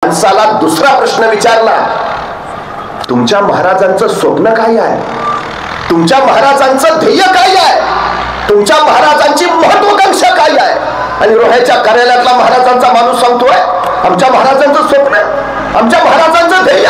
माणसाला दुसरा प्रश्न विचारला, तुमच्या महाराजांचं स्वप्न काय आहे, तुमच्या महाराजांचं ध्येय काय आहे, तुमच्या महाराजांची महत्वाकांक्षा काय आहे. आणि रोह्याच्या कार्यालयातला महाराजांचा माणूस सांगतोय, आमच्या महाराजांचं स्वप्न, आमच्या महाराजांचं ध्येय,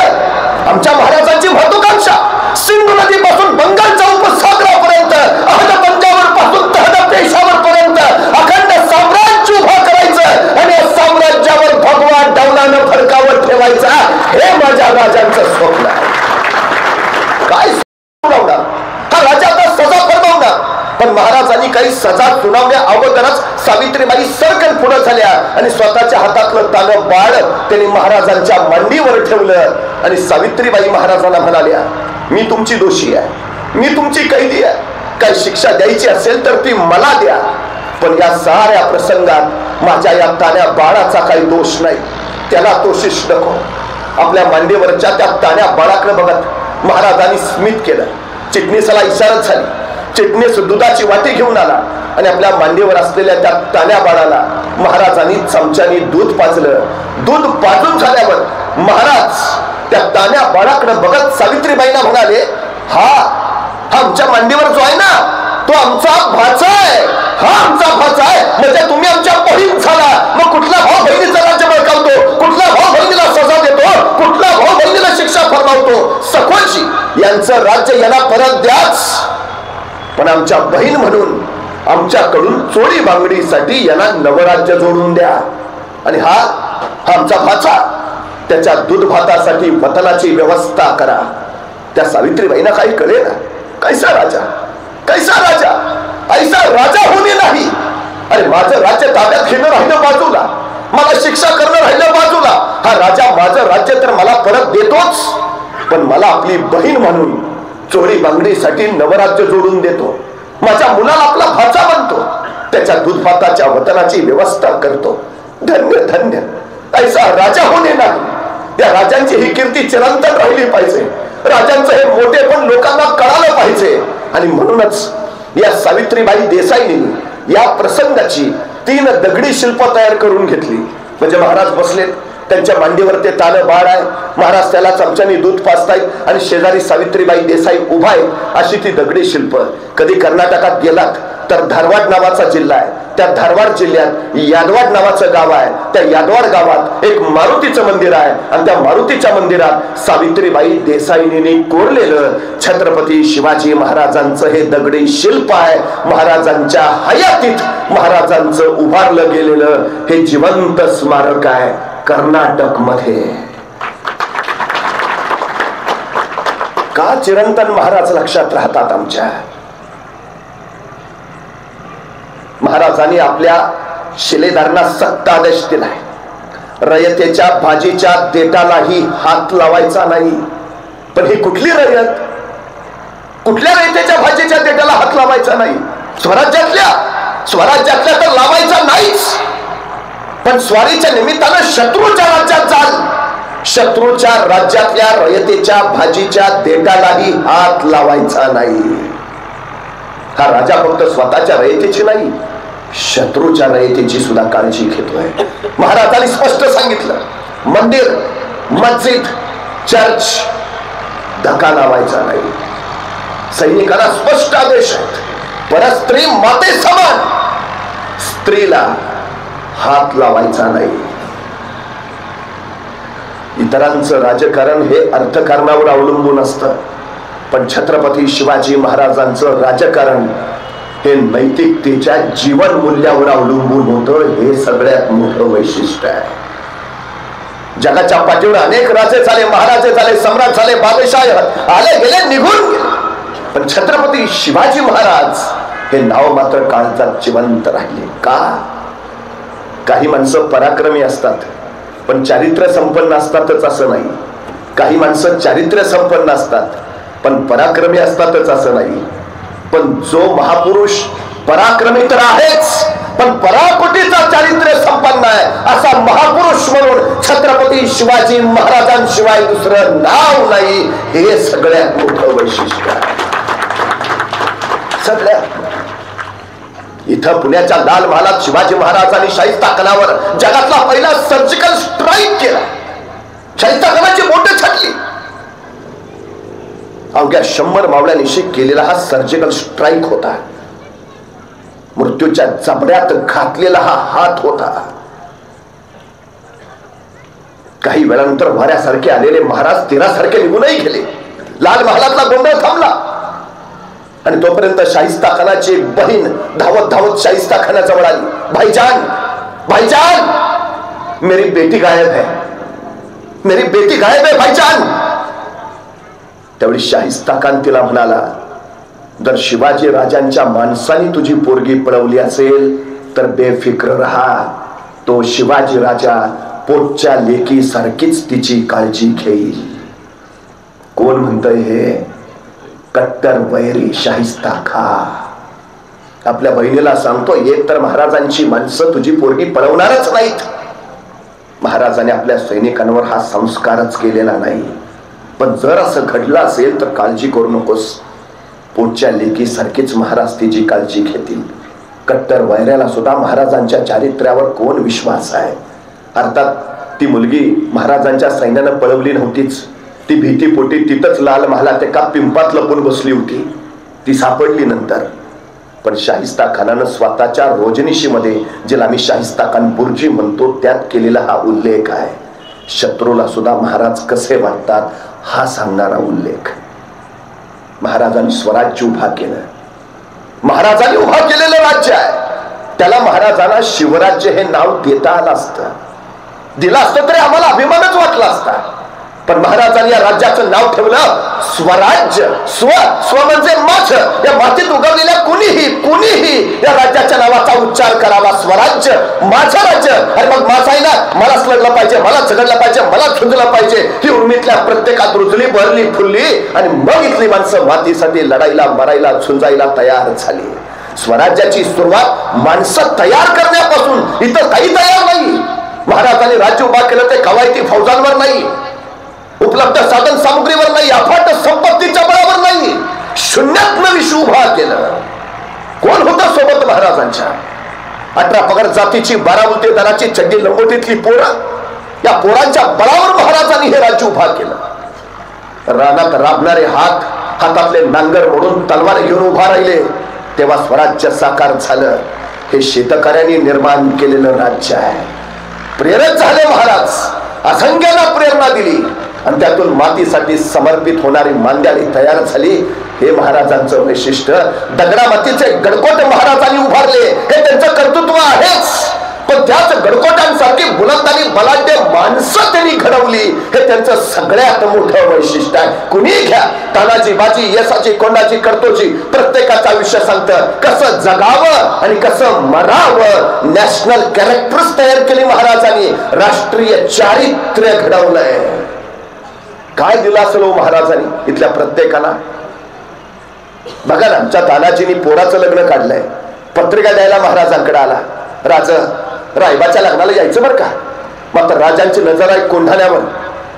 आमच्या महाराजांची महत्वाकांक्षा सिंधू नदीपासून बंगालच्या उपसागरापर्यंत, अहद पंजावर पासून तहद पेशावर पर्यंत अखंड साम्राज्य उभा करायचं आणि या साम्राज्यावर भगवा डौलानं फडकावर ठेवायचा, हे माझ्या राजांचं स्वप्न आहे. काय हा राजा आता सजा फरमावणार. पण महाराजांनी काही सजा सुनावण्या अगोदरच सावित्रीबाई सरकन पुढे झाल्या आणि स्वतःच्या हातातलं तानं बाळ त्यांनी महाराजांच्या मांडीवर ठेवलं आणि सावित्रीबाई महाराजांना म्हणाल्या, मी तुमची दोषी आहे, मी तुमची कैदी आहे, काही शिक्षा द्यायची असेल तर ती मला द्या, पण या साऱ्या प्रसंगात माझ्या या तान्या बाळाचा काही दोष नाही, त्याला दोषीश नको. आपल्या मांडीवरच्या त्या तान्या बाळाकडे बघत महाराजांनी स्मित केलं. चिटणीसाला इशारा झाली. चिटणीस दुधाची वाटी घेऊन आला आणि आपल्या मांडीवर असलेल्या त्या तान्या बाळाला महाराजांनी चमच्याने दूध पाजलं. दूध पाजून झाल्यावर महाराज त्या तान्या बाळाकडे बघत सावित्रीबाईंना म्हणाले, हा आमच्या मांडीवर जो आहे ना तो आमचा भाचा आहे, हा आमचा भाचा आहे. म्हणजे तुम्ही आमच्या बहीण झाला, मग कुठला भाऊ बहिणीचं राज्य बळकावतो, कुठला भाऊ बहिणीला सजा देतो, कुठला भाऊ बहिणीला शिक्षा फरमावतो. सखोजी यांचं राज्य यांना परत द्याच, पण आमच्या बहीण म्हणून आमच्याकडून चोरी बांगडीसाठी यांना नवराज्य जोडून द्या. आणि हा आमचा भाचा, त्याच्या दूध भातासाठी वतनाची व्यवस्था करा. त्या सावित्रीबाईंना काही कळे ना, कैसा राजा, कैसा राजा, ऐसा राजा होणे नाही. अरे माझं राज्य ताब्यात घेणं राहिलं बाजूला, मला शिक्षा करणं राहिलं बाजूला, हा राजा माझं राज्य तर मला परत देतोच, पण मला आपली बहीण म्हणून चोरी बांगडीसाठी नवराज्य जोडून देतो. माझ्या मुलाला आपला भाचा बनतो, त्याच्या दूध भाताच्या वतनाची व्यवस्था करतो. धन्य धन्य, ऐसा राजा होणे नाही. त्या राजांची ही कीर्ती चिरंतन राहिली पाहिजे, राजांचं हे मोठे पण लोकांना कळालं पाहिजे. आणि म्हणूनच या सावित्रीबाई देसाईंनी या प्रसंगाची 3 दगडी शिल्प तयार करून घेतली. म्हणजे महाराज बसलेत, त्यांच्या मांडीवर ते तानं बाळ आहे, महाराज त्याला चमच्याने दूध पाजतायत आणि शेजारी सावित्रीबाई देसाई उभा आहे. अशी ती दगडी शिल्प. कधी कर्नाटकात गेलात तर धारवाड नावाचा जिल्हा आहे, त्या धारवाड जिल्ह्यात यादवाड नावाचं गाव आहे. त्या यादवाड गावात एक मारुतीचं मंदिर आहे आणि त्या मारुतीच्या मंदिरात सावित्रीबाई देसाईंनी कोरलेलं छत्रपती शिवाजी महाराजांचं हे दगडी शिल्प आहे. महाराजांच्या हयातीत महाराजांचं उभारलं गेलेलं हे जिवंत स्मारक आहे कर्नाटक मध्ये. का चिरंतन महाराज लक्षात राहतात आमच्या. महाराजांनी आपल्या शिलेदारांना सक्त आदेश दिलाय, रयतेच्या भाजीच्या देठालाही हात लावायचा नाही. पण ही कुठली रयत, कुठल्या रयतेच्या भाजीच्या देठाला हात लावायचा नाही? स्वराज्यातल्या तर लावायचा नाहीच, पण स्वारीच्या निमित्तानं शत्रूच्या राज्यात जाल, शत्रूच्या राज्यातल्या रयतेच्या भाजीच्या देठालाही हात लावायचा नाही. हा राजा फक्त स्वतःच्या रयतेची नाही, शत्रूच्या रयतेची सुद्धा काळजी घेतोय. महाराजांनी स्पष्ट सांगितलं, मंदिर, मस्जिद, चर्च धक्का लावायचा नाही. सैनिकांना स्पष्ट आदेश आहेत, परस्त्री माते समान, स्त्रीला हात लावायचा नाही. इतरांचं राजकारण हे अर्थकारणावर अवलंबून असतं, पण छत्रपती शिवाजी महाराजांचं राजकारण हे नैतिकतेच्या जीवन मूल्यावर अवलंबून होतं. हे सगळ्यात मोठं वैशिष्ट्य आहे. जगाच्या पाठीवर अनेक राजे झाले, महाराजे झाले, सम्राट झाले, बादशाह आले गेले, निघून गेले, पण छत्रपती शिवाजी महाराज हे नाव मात्र काळात जिवंत राहिले. का? काही माणसं पराक्रमी असतात पण चारित्र्य संपन्न असतातच असं नाही. काही माणसं चारित्र्य संपन्न असतात पण पराक्रमी असतातच असं नाही. पण जो महापुरुष पराक्रमी तर आहेच, पण पराकोटीचा चारित्र्य संपन्न आहे असा महापुरुष म्हणून छत्रपती शिवाजी महाराजांशिवाय दुसरं नाव नाही. हे सगळ्यात मोठं वैशिष्ट्य आहे. सगळ्यात इथं पुण्याच्या लाल महालात शिवाजी महाराजांनी शाहिस्ता खानावर जगातला पहिला सर्जिकल स्ट्राईक केला. अवघ्या 100 मावळ्यांशी केलेला हा सर्जिकल स्ट्राईक होता. मृत्यूच्या जबड्यात घातलेला हा हात होता. काही वेळानंतर वाऱ्यासारखे आलेले महाराज तीरासारखे निघूनही गेले. लाल महालातला गोंधळ थांबला आणि तोपर्यंत शाहिस्ता खानाची बहीण धावत धावत शाहिस्ता खानाजवळ आली. भाईजान, भाईजान, मेरी बेटी गायब है, मेरी बेटी गायब है भाईजान. त्यावेळी शाहिस्ता खान तिला म्हणाला, जर शिवाजी राजांच्या माणसाने तुझी पोरगी पळवली असेल तर बेफिक्र रहा. तो शिवाजी राजा पोटच्या लेकी सारखीच तिची काळजी घेईल. कोण म्हणतंय हे? कट्टर वैरी शाहिस्ता खान आपल्या बहिणीला सांगतो, एक तर महाराजांची माणसं तुझी पोरगी पळवणारच नाहीत. महाराजाने आपल्या सैनिकांवर हा संस्कारच केलेला नाही. पण जर असं घडलं असेल तर काळजी करू नकोस, पोटच्या लेकी सारखीच महाराज तिची काळजी घेतील. कट्टर वैऱ्याला सुद्धा महाराजांच्या चारित्र्यावर कोण विश्वास आहे? अर्थात ती मुलगी महाराजांच्या सैन्यानं पळवली नव्हतीच. ती भीतीपोटी तिथंच लाल महालात एका पिंपात लपून बसली होती. ती सापडली नंतर. पण शाहिस्ता खानानं स्वतःच्या रोजनिशीमध्ये, ज्याला आम्ही शाहिस्ता खान बुर्जी म्हणतो, त्यात केलेला हा उल्लेख आहे. शत्रूला सुद्धा महाराज कसे वाटतात हा सांगणारा उल्लेख. महाराजांनी स्वराज्य उभा केलं. महाराजांनी उभा केलेलं राज्य आहे. त्याला महाराजांना शिवराज्य हे नाव देता आलं असतं. दिलं असतं तरी आम्हाला अभिमानच वाटला असता. पण महाराजांनी या राज्याचं नाव ठेवलं स्वराज्य. स्व म्हणजे माझ. या मातीत उगवलेल्या कुणीही या राज्याच्या नावाचा उच्चार करावा. स्वराज्य, माझं राज्य. आणि मग माझा आहे ना, मलाच लढलं पाहिजे, मला झगडलं पाहिजे, मला झुंजलं पाहिजे, ही उर्मीतल्या प्रत्येकात रुजली, भरली, फुलली. आणि मग इथली माणसं मातीसाठी लढायला, मरायला, झुंजायला तयार झाली. स्वराज्याची सुरुवात माणसं तयार करण्यापासून. इथं काही तयार नाही. महाराजांनी राज्य उभा केलं ते कवायती फौजांवर नाही, उपलब्ध साधन सामुग्रीवर नाही, अफाट संपत्तीच्या बळावर नाही. शून्यातनं विश्व उभा केलं. कोण होतं सोबत महाराजांच्या? 18 पगार जातीची 12 उलटे दराची चड्डी लंगोटीतली पोरं. या पोरांच्या बळावर महाराजांनी हे राज्य उभा केलं. रानात राबणारे हातातले नांगर मोडून तलवार घेऊन उभा राहिले. तेव्हा स्वराज्य साकार झालं. हे शेतकऱ्यांनी निर्माण केलेलं राज्य आहे. प्रेरक झाले महाराज, असंख्याला प्रेरणा दिली आणि त्यातून मातीसाठी समर्पित होणारी मांद्याळी तयार झाली. हे महाराजांचं वैशिष्ट्य. दगडा मातीचे गडकोट महाराजांनी उभारले, हे त्यांचं कर्तृत्व आहेच. पण त्याच गडकोटांसारखी बुलंद आणि बलाढ्य माणसं त्यांनी घडवली, हे त्यांचं सगळ्यात मोठं वैशिष्ट्य आहे. कुणी घ्या, तानाजी, बाजी, यसाची, कोंडाची, कर्तोची, प्रत्येकाचं आयुष्य सांगतं कसं जगावं आणि कसं मरावं. नॅशनल कॅरेक्टर्स तयार केली महाराजांनी. राष्ट्रीय चारित्र्य घडवलंय. काय दिलं असेल महाराजांनी इथल्या प्रत्येकाला? बघा ना, आमच्या तानाजींनी पोराचं लग्न काढलंय. पत्रिका द्यायला महाराजांकडे आला. राज, रायबाच्या लग्नाला यायचं बरं का. मात्र राजांची नजर आहे कोंढाण्यावर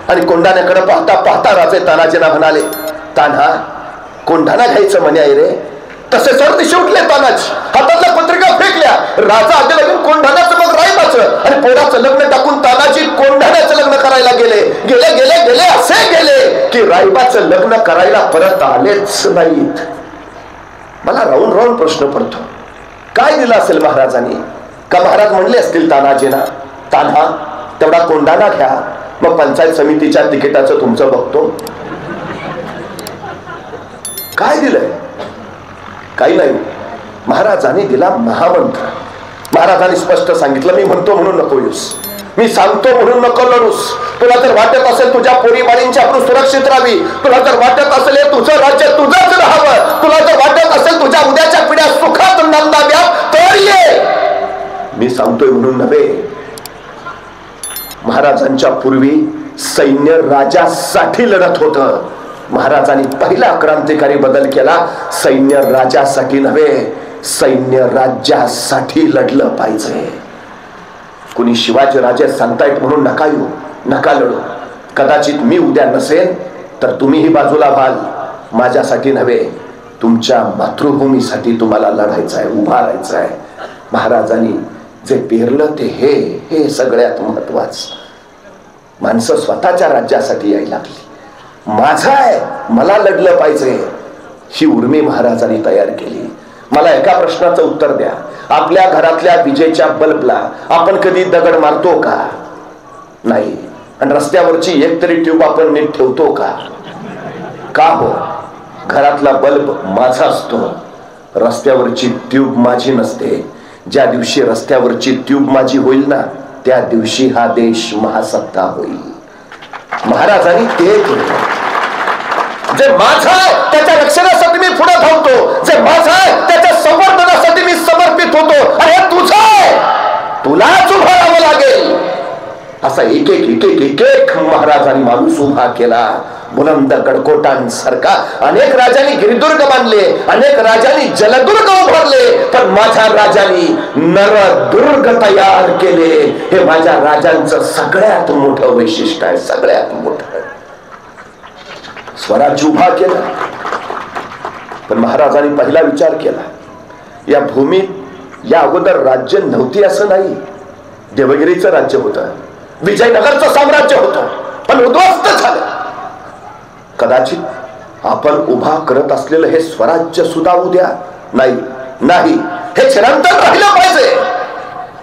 आणि कोंढाण्याकडे पाहता पाहता राजे तानाजींना म्हणाले, तान्हा, कोंढाणा घ्यायचं म्हणे आहे रे. तसे सर दिशे उठले तानाजी, हातातल्या पत्रिका फेकल्या. राजा आधी लग्न कोंढाण्याचं, मग रायबाचं, आणि पोराचं लग्न टाकून तानाजी कोंढाण्याचं लग्न करायला गेले. गेले गेले गेले असे गेले की रायबाचं लग्न करायला परत आलेच नाहीत. मला राहून राहून प्रश्न पडतो, काय दिलं असेल महाराजांनी? का महाराज म्हणले असतील तानाजींना, तान्हा तेवढा कोंढाणा घ्या, मग पंचायत समितीच्या तिकिटाचं तुमचं बघतो. काय दिलंय? काही नाही. महाराजांनी दिला महामंत्र. महाराजांनी स्पष्ट सांगितलं, मी म्हणतो म्हणून नको येऊस, मी सांगतो म्हणून नको लढूस. तुला जर वाटत असेल तुझ्या पोरी बाळींची आपण सुरक्षित राहावी, तुला जर वाटत असेल तुझं राज्य तुझंच राहावं, तुला जर वाटत असेल तुझ्या उद्याच्या पिढ्या सुखात नंदाव्या, तर ये. मी सांगतोय म्हणून नव्हे. महाराजांच्या पूर्वी सैन्य राजासाठी लढत होतं. महाराजांनी पहिला क्रांतिकारी बदल केला. सैन्य राजासाठी नव्हे, सैन्य राज्यासाठी लढलं पाहिजे. कुणी शिवाजी राजे सांगतायत म्हणून नका येऊ, नका लढू. कदाचित मी उद्या नसेल तर तुम्हीही बाजूला व्हाल. माझ्यासाठी नव्हे, तुमच्या मातृभूमीसाठी तुम्हाला लढायचं आहे, उभा राहायचं आहे. महाराजांनी जे पेरलं ते हे सगळ्यात महत्वाचं. माणसं स्वतःच्या राज्यासाठी यायला लागली. माझा आहे, मला लढलं पाहिजे, ही उर्मी महाराजांनी तयार केली. मला एका प्रश्नाचं उत्तर द्या. आपल्या घरातल्या विजेच्या बल्बला आपण कधी दगड मारतो का? नाही. आणि रस्त्यावरची एक तरी ट्यूब आपण नीट ठेवतो का? का हो? घरातला बल्ब माझा असतो, रस्त्यावरची ट्यूब माझी नसते. ज्या दिवशी रस्त्यावरची ट्यूब माझी होईल ना, त्या दिवशी हा देश महासत्ता होईल. महाराजांनी ते केलं. जे माझं आहे त्याच्या रक्षणासाठी मी पुढे धावतो, जे माझं आहे त्याच्या संवर्धनासाठी मी समर्पित होतो. अरे तुझं आहे, तुलाच उभं राहावं लागेल. असा एक एक एक एक एक एक महाराजांनी माणूस उभा केला. बुलंद कडकोटांसारखा अनेक राजांनी गिरिदुर्ग बांधले, अनेक राजांनी जलदुर्ग उभारले, पण माझ्या राजांनी नरदुर्ग तयार केले. हे माझ्या राजांचं सगळ्यात मोठं वैशिष्ट्य आहे, सगळ्यात मोठं. स्वराज्य उभा केला, पण महाराजांनी पहिला विचार केला, या भूमीत या अगोदर राज्य नव्हती असं नाही. देवगिरीचं राज्य होतं, विजयनगरचं साम्राज्य होतं, पण उद्ध्वस्त झालं. कदाचित आपण उभा करत असलेलं हे स्वराज्य सुद्धा उद्या नाही नाही हे चिरंतन राहिलं पाहिजे.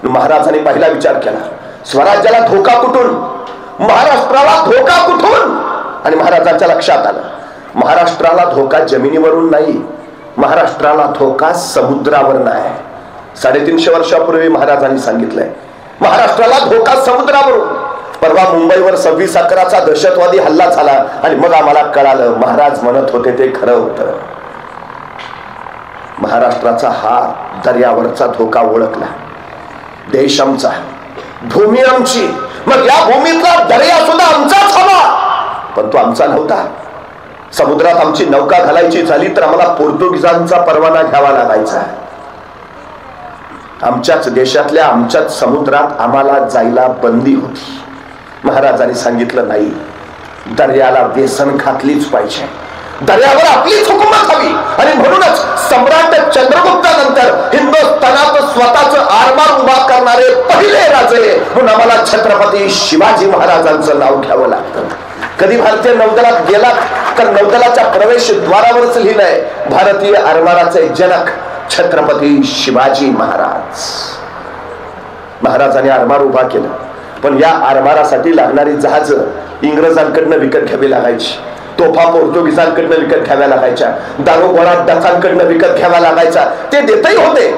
महाराजांनी पहिला विचार केला, स्वराज्याला धोका कुठून, महाराष्ट्राला धोका कुठून. आणि महाराजांच्या लक्षात आलं, महाराष्ट्राला धोका जमिनीवरून नाही, महाराष्ट्राला धोका समुद्रावर नाही. 350 वर्षापूर्वी महाराजांनी सांगितलंय, महाराष्ट्राला धोका समुद्रावरून. परवा मुंबईवर 26/11चा दहशतवादी हल्ला झाला आणि मग आम्हाला कळालं महाराज म्हणत होते ते खरं होतं. महाराष्ट्राचा हा दर्यावरचा धोका ओळखला. देश आमचा, भूमी आमची, मग या भूमीतला दर्या सुद्धा आमचाच हवा, पण तो आमचा नव्हता. समुद्रात आमची नौका घालायची झाली तर आम्हाला पोर्तुगीजांचा परवाना घ्यावा लागायचा. आमच्याच देशातल्या आमच्याच समुद्रात आम्हाला जायला बंदी होती. महाराजांनी सांगितलं नाही, दर्याला व्यसन घातलीच पाहिजे, दर्यावर आपलीच हुकूमत हवी. आणि म्हणूनच सम्राट चंद्रगुप्तानंतर हिंदुस्थानात स्वतःच आरमार उभा करणारे पहिले राजे म्हणून आम्हाला छत्रपती शिवाजी महाराजांचं नाव घ्यावं लागतं. कधी भारतीय नौदलात गेलात तर नौदलाच्या प्रवेशद्वारावरच लिहिलंय, भारतीय आरमाराचे जनक छत्रपती शिवाजी महाराज. महाराजांनी आरमार उभा केला, पण या आरमारासाठी लागणारी जहाज इंग्रजांकडनं विकत घ्यावी लागायची, तोफा पोर्तुगीजांकडनं विकत घ्याव्या लागायच्या, दारूगोळा डचांकडनं विकत घ्यावा लागायचा. ते देतही होते,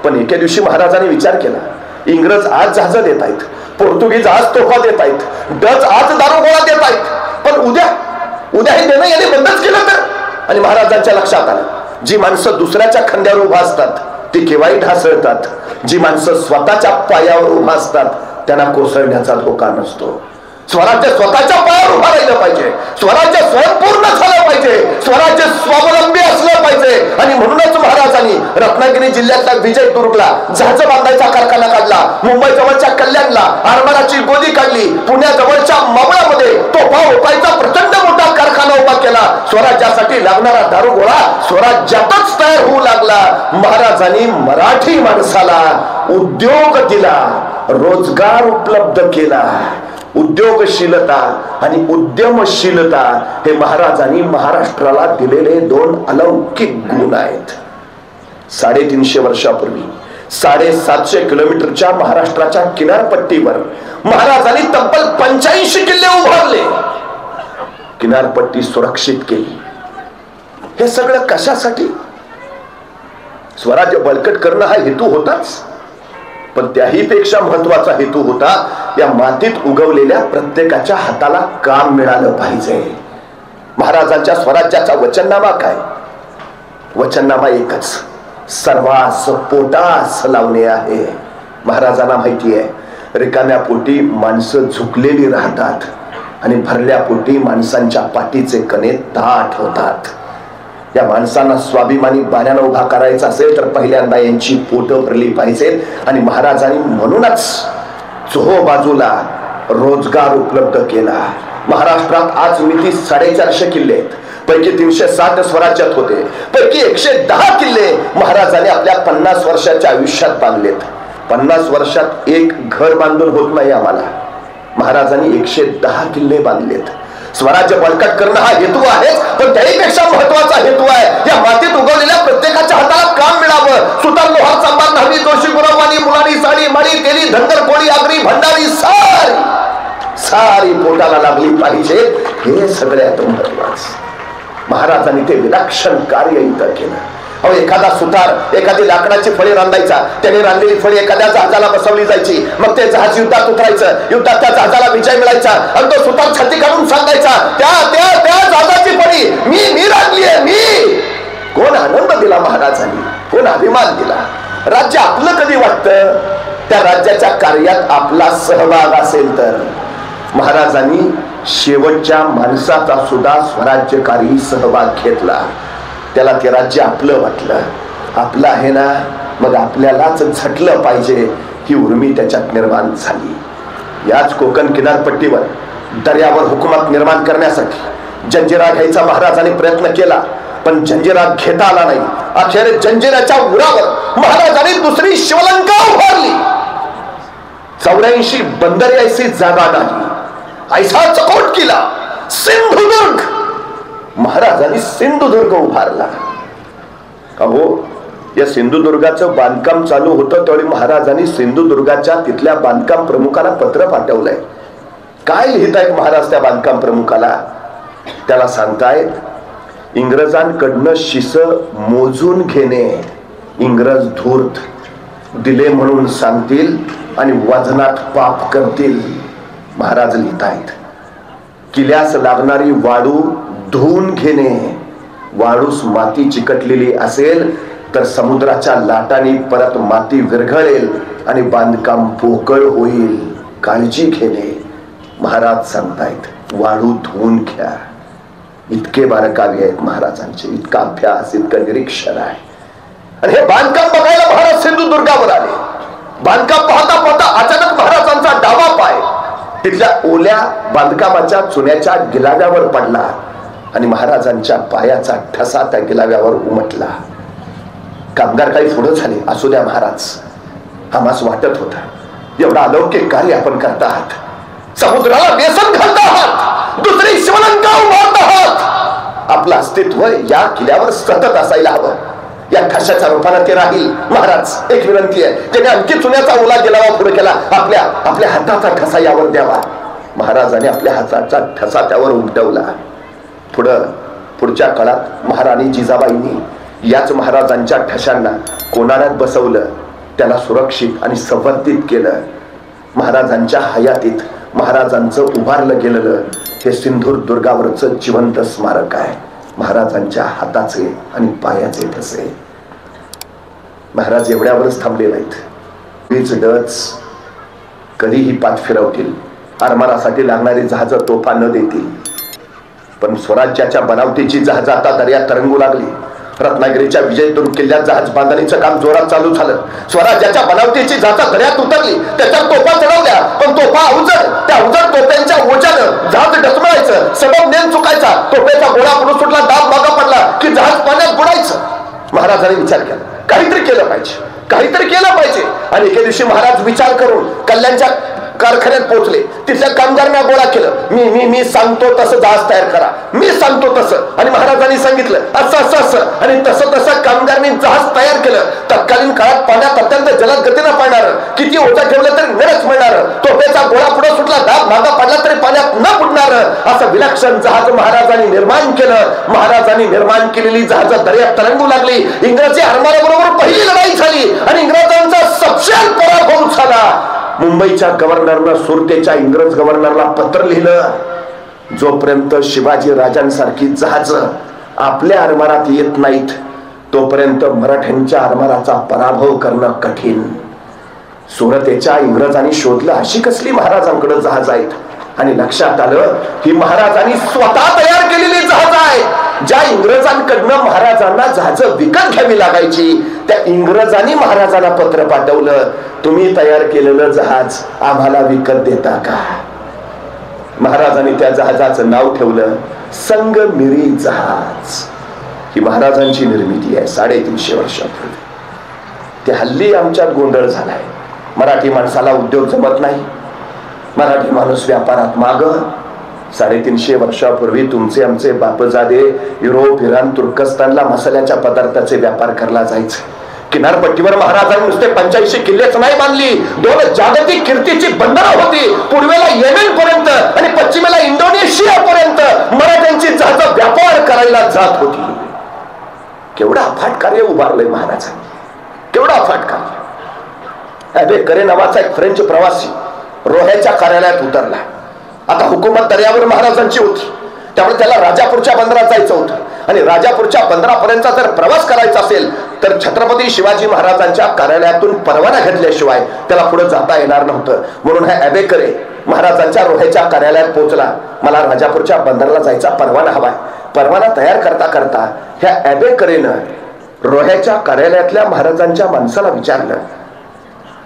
पण एके दिवशी महाराजांनी विचार केला, इंग्रज आज जहाज देत आहेत, पोर्तुगीज आज तोफा देत आहेत, डच आज दारूगोळा देत आहेत, पण उद्या हे देणं याने बंदच केलं तर. आणि महाराजांच्या लक्षात आलं, जी माणसं दुसऱ्याच्या खांद्यावर उभा असतात ती केव्हाही ढासळतात, जी माणसं स्वतःच्या पायावर उभा असतात त्यांना कोसळण्याचा धोका नसतो. स्वराज्य स्वतःच्या पायावर उभा राहिलं पाहिजे, स्वराज्य स्वयंपूर्ण झालं पाहिजे, स्वराज्य स्वावलंबी असलं पाहिजे. आणि म्हणूनच महाराजांनी रत्नागिरी जिल्ह्यातल्या विजयदुर्गला जहाज बांधायचा कारखाना काढला, मुंबई जवळच्या कल्याणला आरमाराची गोदी काढली, पुण्याजवळच्या मावळामध्ये तोफा ओपायचा प्रचंड मोठा कारखाना उभा केला. स्वराज्यासाठी लागणारा दारूगोळा स्वराज्यातच तयार होऊ लागला. महाराजांनी मराठी माणसाला उद्योग दिला, रोजगार उपलब्ध केला. उद्योगशीलता आणि उद्यमशीलता हे महाराजांनी महाराष्ट्राला दिलेले 2 अलौकिक गुण आहेत. 350 वर्षापूर्वी 750 किलोमीटरच्या महाराष्ट्राच्या किनारपट्टीवर महाराजांनी तब्बल 85 किल्ले उभारले, किनारपट्टी सुरक्षित केली. हे सगळं कशासाठी? स्वराज्य बळकट करणं हा हेतू होताच, पण त्याही पेक्षा महत्वाचा हेतू होता, या मातीत उगवलेल्या प्रत्येकाच्या हाताला काम मिळालं पाहिजे. महाराजांच्या स्वराज्याचा वचननामा काय? वचननामा एकच, सर्वास पोटास लावणे आहे. महाराजांना माहिती आहे, रिकाम्या पोटी माणसं झुकलेली राहतात आणि भरल्या पोटी माणसांच्या पाठीचे कणे ताठ होतात. या माणसांना स्वाभिमानी बाण्यानं उभा करायचा असेल तर पहिल्यांदा यांची पोटं भरली पाहिजेत. आणि महाराजांनी म्हणूनच चोहो बाजूला रोजगार उपलब्ध केला. महाराष्ट्रात आज मिती 450 किल्ले आहेत, पैकी 360 स्वराज्यात होते, पैकी 110 किल्ले महाराजांनी आपल्या 50 वर्षाच्या आयुष्यात बांधलेत. 50 वर्षात एक घर बांधून होत नाही आम्हाला, महाराजांनी 110 किल्ले बांधलेत. स्वराज्य बळकट करणं हा हेतू आहे, पण त्याहीपेक्षा महत्वाचा हेतू आहे या मातीत उगवलेल्या प्रत्येकाच्या हाताला काम मिळावं. सुतार, लोहार, चांभार, न्हावी, जोशी, गुरववाणी, मुलारी, साडी, माळी, तेली, धनगर, कोळी, आगरी, भंडारी सारी पोटाला लागली पाहिजे. हे सगळ्यात महत्वाचं. महाराजांनी ते विलक्षण कार्य इथं केलं. अहो, एखादा सुतार एखादी लाकडाची फळी रांधायचा, त्याने रांधलेली फळी एखाद्या जहाजाला बसवली जायची, मग ते जहाज युद्धात उतरायचं, युद्धात त्या जहाजाला विजय मिळायचा आणि तो सुतार छाती काढून सांगायचा, त्या जहाजाची फळी मी रांधलीये, मी. कोण आनंद दिला महाराजांनी, कोण अभिमान दिला. राज्य आपलं कधी वाटतं? त्या राज्याच्या कार्यात आपला सहभाग असेल तर. महाराजांनी शेवटच्या माणसाचा सुद्धा स्वराज्यकारी सहभाग घेतला. त्याला ते राज्य आपलं वाटलं. आपलं आहे ना, मग आपल्यालाच झटलं पाहिजे ही उर्मी त्याच्यात निर्माण झाली. याच कोकण किनारपट्टीवर दर्यावर हुकूमत निर्माण करण्यासाठी जंजिरा घ्यायचा महाराजांनी प्रयत्न केला, पण जंजिरा घेता आला नाही. अखेर जंजिराच्या उरावर महाराजांनी दुसरी शिवलंका उभारली. 84 बंदरे ऐसी जागा नाही, ऐसा चकोट केला सिंधुदुर्ग. महाराजांनी सिंधुदुर्ग उभारला. अहो, या सिंधुदुर्गाचं बांधकाम चालू होतं त्यावेळी महाराजांनी सिंधुदुर्गाच्या तिथल्या बांधकाम प्रमुखाला पत्र पाठवलंय. काय लिहितायत महाराज त्या बांधकाम प्रमुखाला? त्याला सांगतायत, इंग्रजांकडनं शिस मोजून घेणे, इंग्रज धूर्त दिले म्हणून सांगतील आणि वजनात पाप करतील. महाराज लिहितायत, किल्ल्यास लागणारी वाळू धुवून घेणे, वाळूस माती चिकटलेली असेल तर समुद्राच्या लाटांनी परत माती विरघळेल आणि बांधकाम पोकळ होईल, काळजी घेणे. महाराज सांगतायत, वाळू धुवून घ्या. इतके बारकावे आहेत महाराजांचे, इतका अभ्यास, इतकं निरीक्षण आहे. आणि हे बांधकाम बघायला महाराज सिंधुदुर्गावर आले. बांधकाम पाहता पाहता अचानक महाराजांचा डावा पाय तिथल्या ओल्या बांधकामाच्या चुन्याच्या गिलाव्यावर पडला आणि महाराजांच्या पायाचा ठसा त्या गिलाव्यावर उमटला. कामगार काही पुढे झाले, असू द्या महाराज, आम्हास वाटत होता एवढा अलौकिक कार्य आपण करत आहात, समुद्राला व्यसन घालत आहात, दुसरी शिवलंका उभारत आहात. आपलं अस्तित्व या किल्ल्यावर सतत असायला हवं. या ठशाच्या रूपाने ते राहील. महाराज, एक विनंती आहे, त्याने आणखी चुन्याचा ओला गिलावा पुढे केला, आपल्या हाताचा ठसा यावर द्यावा. महाराजांनी आपल्या हाताचा ठसा त्यावर उमटवला. पुढच्या काळात महाराणी जिजाबाईंनी याच महाराजांच्या ठशांना कोणाऱ्यात बसवलं, त्याला सुरक्षित आणि संवर्धित केलं. महाराजांच्या हयातीत महाराजांचं उभारलं गेलेलं हे सिंधुदुर्गावरचं जिवंत स्मारक आहे. महाराजांच्या हाताचे आणि पायाचे ठसे. महाराज एवढ्यावरच थांबले नाहीत. वीज डच कधीही पाठ फिरवतील, आरमारासाठी लागणारी जहाज तोफा न देतील, पण स्वराज्याच्या बनावटीची जहाज आता दर्यात तरंगू लागली. रत्नागिरीच्या विजयदुर्ग किल्ल्यात जहाज बांधणीचं काम जोरात चालू झालं. स्वराज्याच्या बनावटीची जहाज दर्यात उतरली, त्याच्यात तोफा चढवल्या, पण तोफा अवजड, त्या अवजड तोफ्यांच्या ओझ्यानं जहाज डचमळायचं, सबब नेम चुकायचा, तोफेचा गोळा पुढे सुटला, दाब मागा पडला की जहाज पाण्यात बुडायचं. महाराजांनी विचार केला, काहीतरी केलं पाहिजे. आणि एके दिवशी महाराज विचार करून कल्याणच्या कारखान्यात पोहोचले. तिथल्या कामगारांना गोळा केलं, मी सांगतो तसं जहाज तयार करा, मी सांगतो तसं. आणि महाराजांनी सांगितलं असं आणि तसं कामगारांनी जहाज तयार केलं. तत्कालीन काळात पाण्यात अत्यंत जलद गतीनं पाडणार, किती ओझा ठेवलं तरी निरच मिळणार, तोफेचा गोळा पुढे सुटला, दाब मागा पडला तरी पाण्यात न बुडणार, असं विलक्षण जहाज महाराजांनी निर्माण केलं. महाराजांनी निर्माण केलेली जहाज दर्यात तरंगू लागली. इंग्रजी आरमाराबरोबर पहिली लढाई झाली आणि इंग्रजांचा सपशेल पराभव झाला. मुंबईच्या गव्हर्नरनं सुरतेच्या इंग्रज गव्हर्नरला पत्र लिहिलं, जोपर्यंत शिवाजी राजांसारखी जहाज आपल्या आरमारात येत नाहीत तोपर्यंत मराठ्यांच्या आरमाराचा पराभव करणं कठीण. सुरतेच्या इंग्रजांनी शोधलं, अशी कसली महाराजांकडे जहाज आहेत, आणि लक्षात आलं ही महाराजांनी स्वतः तयार केलेली जहाज आहे. ज्या इंग्रजांकडनं महाराजांना जहाज विकत घ्यावी लागायची, त्या इंग्रजांनी महाराजांना पत्र पाठवलं, तुम्ही तयार केलेलं जहाज आम्हाला विकत देता का? महाराजांनी त्या जहाजाचं नाव ठेवलं संगमिरी जहाज. ही महाराजांची निर्मिती आहे 350 वर्षापूर्वी. ते हल्ली आमच्यात गोंधळ झालाय. मराठी माणसाला उद्योग जमत नाही, मराठी माणूस व्यापारात माग, 350 वर्षापूर्वी तुमचे आमचे बापजादे युरोप, इराण, तुर्कस्तानला मसाल्याच्या पदार्थाचे व्यापार करायला जायचे. किनारपट्टीवर महाराजांनी नुसते 85 किल्लेच नाही बांधली, 2 जागतिक कीर्तीची बंदरं होती. पूर्वेला येमेन पर्यंत आणि पश्चिमेला इंडोनेशिया पर्यंत मराठ्यांची जहाज व्यापार करायला जात होती. केवढं अफाट कार्य उभारलंय महाराजांनी, केवढं अफाट कार्य. अबेकरे नावाचा एक फ्रेंच प्रवासी रोह्याच्या कार्यालयात उतरला. आता हुकूमत दर्यावर महाराजांची होती, त्यामुळे त्याला राजापूरच्या बंदरात जायचं होतं. आणि राजापूरच्या बंदरापर्यंतचा जर प्रवास करायचा असेल तर छत्रपती शिवाजी महाराजांच्या कार्यालयातून परवाना घेतल्याशिवाय त्याला पुढे जाता येणार नव्हतं. म्हणून हा अबेकरे महाराजांच्या रोह्याच्या कार्यालयात पोहोचला. मला राजापूरच्या बंदराला जायचा परवाना हवाय. परवाना तयार करता करता ह्या अबेकरेनं रोह्याच्या कार्यालयातल्या महाराजांच्या माणसाला विचारलं,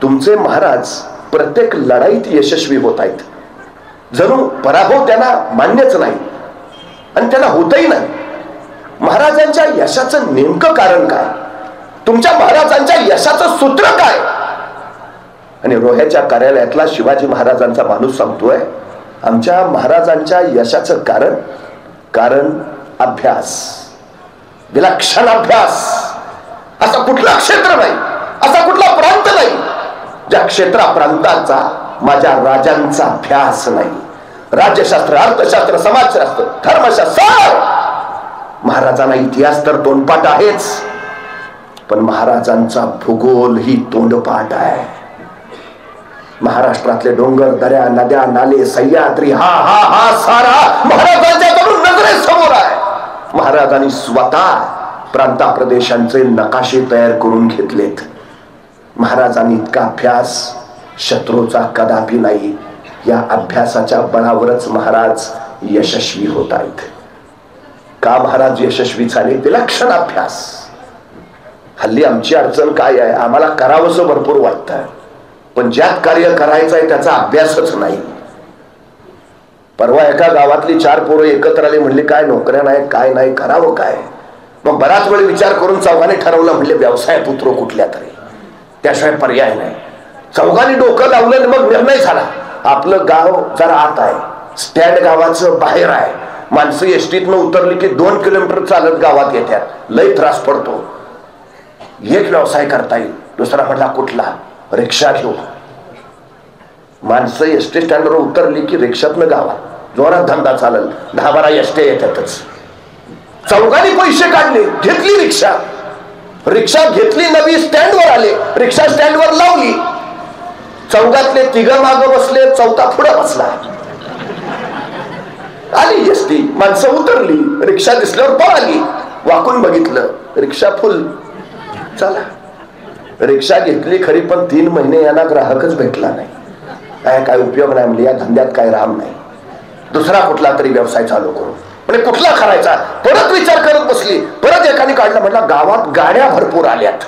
तुमचे महाराज प्रत्येक लढाईत यशस्वी होत आहेत, जणू पराभव त्यांना मान्यच नाही आणि त्यांना होतही नाही. महाराजांच्या यशाचं नेमकं कारण काय? तुमच्या महाराजांच्या यशाचं सूत्र काय? आणि रोह्याच्या कार्यालयातला शिवाजी महाराजांचा माणूस सांगतोय, आमच्या महाराजांच्या यशाचं कारण अभ्यास, विलक्षण अभ्यास. असा कुठला क्षेत्र नाही, असा कुठला प्रांत नाही ज्या क्षेत्रा प्रांताचा माझ्या राजांचा अभ्यास नाही. राज्यशास्त्र, अर्थशास्त्र, समाजशास्त्र, धर्मशास्त्र. महाराजांना इतिहास तर तोंडपाठ आहेच, पण महाराजांचा भूगोल ही तोंडपाठ आहे. महाराष्ट्रातले डोंगर, दऱ्या, नद्या, नाले, सह्याद्री हा सारा महाराजांच्याकडून नजरेसमोर आहे. महाराजांनी स्वतः प्रांता प्रदेशांचे नकाशे तयार करून घेतलेत. महाराजांनी इतका अभ्यास शत्रूचा कदापि नाही. या अभ्यासाच्या बळावरच महाराज यशस्वी होत आहेत. का महाराज यशस्वी झाले? विलक्षण अभ्यास. हल्ली आमची अडचण काय आहे, आम्हाला करावंसं भरपूर वाटतं, पण ज्यात कार्य करायचं आहे त्याचा अभ्यासच नाही. परवा एका गावातली 4 पोरं एकत्र आले, म्हणले काय नोकऱ्या नाही, काय नाही, करावं काय. मग बराच वेळ विचार करून चौघांनी ठरवलं, म्हणले व्यवसायात उतरो कुठल्या तरी, त्याशिवाय पर्याय नाही. चौघांनी डोकं लावलं, मग निर्णय झाला. आपलं गाव जरा आत आहे, स्टँड गावाचं बाहेर आहे. माणसं एसटीतनं उतरली की 2 किलोमीटर चालत गावात येतात, लय त्रास पडतो. एक व्यवसाय करता येईल. दुसरा म्हटला कुठला? रिक्षा घेऊ. माणसं एसटी स्टँडवर उतरली की रिक्षातनं गावात जोरात धंदा चालल. 10-12 एसटी येतातच. चौघांनी पैसे काढले, घेतली रिक्षा. रिक्षा घेतली, नवी स्टँडवर आले, रिक्षा स्टँडवर लावली. चौघातले 3 मागं बसले, चौथा पुढे बसला. आली एसटी, माणसं उतरली, रिक्षा दिसल्यावर पळाली. वाकून बघितलं, रिक्षा फुल. चला, रिक्षा घेतली खरी, पण 3 महिने यांना ग्राहकच भेटला नाही. काय उपयोग नाही, म्हणजे या धंद्यात काय राम नाही. दुसरा कुठला तरी व्यवसाय चालू करू. म्हणजे कुठला करायचा, परत विचार करत बसली. परत एकाने काढला, म्हटला गावात गाड्या भरपूर आल्यात,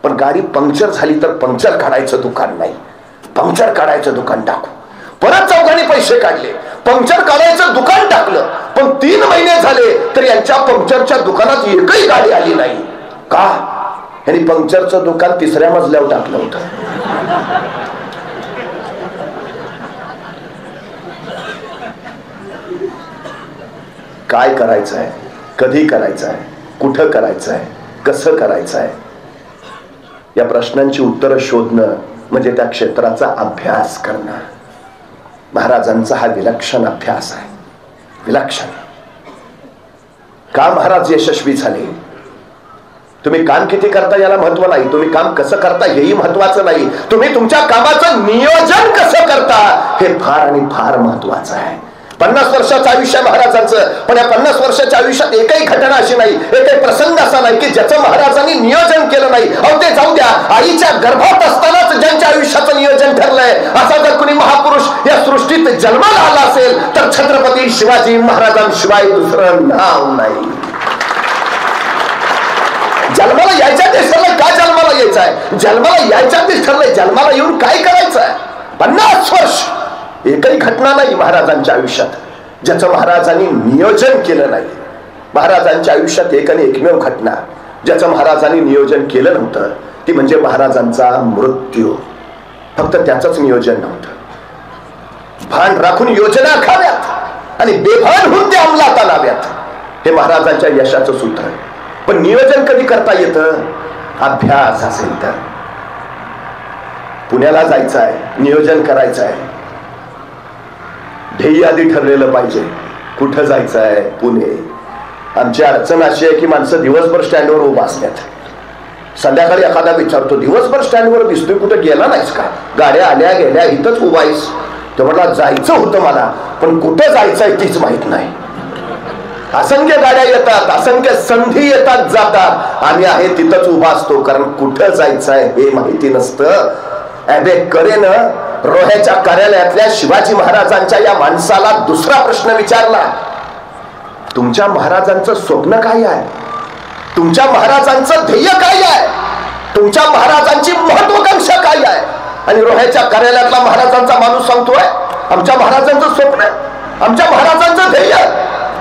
पण गाडी पंक्चर झाली तर पंक्चर काढायचं दुकान नाही, पंक्चर काढायचं दुकान टाकू. परत चौघांनी पैसे काढले, पंक्चर काढायचं दुकान टाकलं, पण 3 महिने झाले तर यांच्या पंक्चरच्या दुकानात एकही गाडी आली नाही. का? यांनी पंक्चरचं दुकान 3ऱ्या मजल्यावर टाकलं होतं. काय करायचं आहे, कधी करायचं आहे, कुठं करायचं आहे, कसं करायचं आहे, या प्रश्नांची उत्तरं शोधणं म्हणजे त्या क्षेत्राचा अभ्यास करणं. महाराजांचा हा विलक्षण अभ्यास आहे, विलक्षण. का महाराज यशस्वी झाले? तुम्ही काम किती करता याला महत्व नाही, तुम्ही काम कसं करता हेही महत्वाचं नाही, तुम्ही तुमच्या कामाचं नियोजन कसं करता हे फार आणि फार महत्वाचं आहे. 50 वर्षाचं आयुष्य महाराजांचं, पण या 50 वर्षाच्या आयुष्यात एकही घटना अशी नाही, एकही प्रसंग असा नाही की ज्याचं महाराजांनी नियोजन केलं नाही. अहो ते जाऊ द्या, आईच्या गर्भात असतानाच ज्यांच्या आयुष्याचं नियोजन ठरलंय असा जर कुणी महापुरुष या सृष्टीत जन्माला आला असेल तर छत्रपती शिवाजी महाराजांशिवाय दुसरं नाव नाही. जन्माला यायच्या आधीच ठरलंय का जन्माला यायचं आहे, जन्माला यायच्या आधीच ठरलंय जन्माला येऊन काय करायचं आहे. 50 वर्ष एकही घटना नाही महाराजांच्या आयुष्यात ज्याचं महाराजांनी नियोजन केलं नाही. महाराजांच्या आयुष्यात एक आणि एकमेव घटना ज्याचं महाराजांनी नियोजन केलं नव्हतं ती म्हणजे महाराजांचा मृत्यू. फक्त त्याचंच नियोजन नव्हतं, भान राखून योजना आखाव्यात, आणि बेभान होऊन ते अंमलात आणाव्यात, हे महाराजांच्या यशाचं सूत्र आहे. पण नियोजन कधी करता येतं? अभ्यास असेल तर. पुण्याला जायचं आहे, नियोजन करायचं आहे, ध्येय आधी ठरलेलं पाहिजे. कुठं जायचं आहे? पुणे. आमची अडचण अशी आहे की माणसं दिवसभर स्टँडवर उभा असतात. संध्याकाळी एखादा विचारतो, दिवसभर स्टँडवर दिसतोय, कुठं गेला नाहीस का? गाड्या आल्या गेल्या, इथंच उभा आहेस. तर म्हटलं जायचं होतं मला, पण कुठं जायचंय तीच माहित नाही. असंख्य गाड्या येतात, असंख्य संधी येतात जातात, आम्ही आहे तिथंच उभा असतो, कारण कुठं जायचंय हे माहिती नसतं. अबे करेन रोह्याच्या कार्यालयातल्या शिवाजी महाराजांच्या या माणसाला दुसरा प्रश्न विचारला, तुमच्या महाराजांचं स्वप्न काय आहे? तुमच्या महाराजांचं ध्येय काय आहे? तुमच्या महाराजांची महत्वाकांक्षा काय आहे? आणि रोह्याच्या कार्यालयातला महाराजांचा माणूस सांगतोय आमच्या महाराजांचं स्वप्न, आमच्या महाराजांचं ध्येय,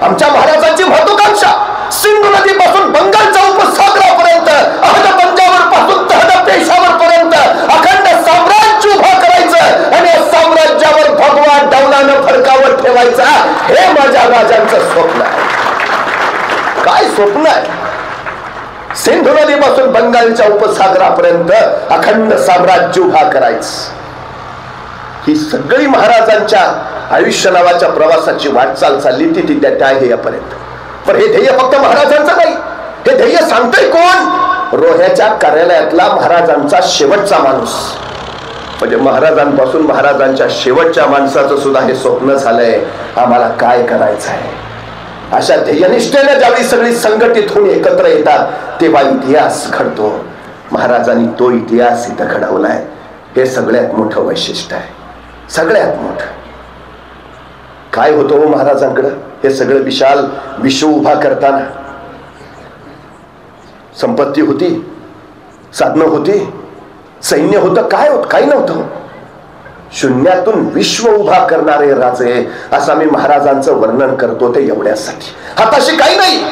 आमच्या महाराजांची महत्वाकांक्षा सिंधू नदीपासून बंगालच्या उपसागरापर्यंत, अहद पंजाबर पासून तहद पेशावर पर्यंत अखंड साम्राज्य उभा करायचं आणि या साम्राज्यावर भगवा डौलानं फडकावत ठेवायचा, हे माझ्या राजांचं स्वप्न आहे. काय स्वप्न आहे? सिंधू नदीपासून बंगालच्या उपसागरापर्यंत अखंड साम्राज्य उभा करायचं. ही सगळी महाराजांच्या आयुष्य नावाच्या प्रवासाची वाटचाल चालली ती त्या ध्येयापर्यंत. पण हे ध्येय फक्त महाराजांचं नाही, हे ध्येय सांगतोय कोण? रोह्याच्या कार्यालयातला महाराजांचा शेवटचा माणूस. म्हणजे महाराजांपासून महाराजांच्या शेवटच्या माणसाचं सुद्धा हे स्वप्न झालंय, आम्हाला काय करायचं आहे. अशा ध्येयनिष्ठेने ज्यावेळी सगळी संघटित होऊन एकत्र येतात तेव्हा इतिहास घडतो. महाराजांनी तो इतिहास इथं घडवलाय. हे सगळ्यात मोठं वैशिष्ट्य आहे. सगळ्यात मोठं काय होतं हो महाराजांकडं? हे सगळं विशाल विश्व उभा करताना संपत्ती होती, साधनं होती, सैन्य होतं, काय होत? काही नव्हतं. शून्यातून विश्व उभा करणारे राजे, असं मी महाराजांचं वर्णन करतो ते एवढ्यासाठी. हाताशी काही नाही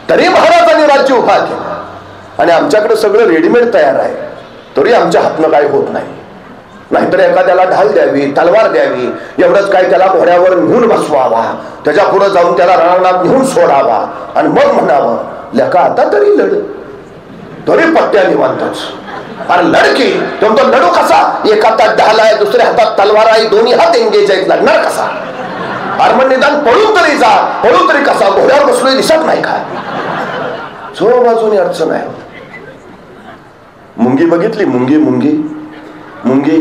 तरी महाराजांनी राज्य उभा केलं. आणि आमच्याकडे सगळं रेडीमेड तयार आहे, तरी आमच्या हातनं काय होत नाही. नाहीतर एखाद्याला ढाल द्यावी, तलवार द्यावी, एवढंच काय त्याला घोड्यावर नेऊन बसवावा, त्याच्या पुढे जाऊन त्याला रणांगणात नेऊन सोडावा आणि मग म्हणावं लेका आता तरी लढ, तरी पट्ट्या निवांतच. अरे लढकी तो लढू कसा? एक हातात ढाल आहे, दुसऱ्या हातात तलवार आहे, दोन्ही हात एंगेज आहेत, लढणार कसा? अरे मग निदान पळून तरी जा, पळून तरी कसा? घोड्यावर बसलोय दिसत नाही का? जो बाजूने अडचण आहे. मुंगी बघितली? मुंगी मुंगी मुंगी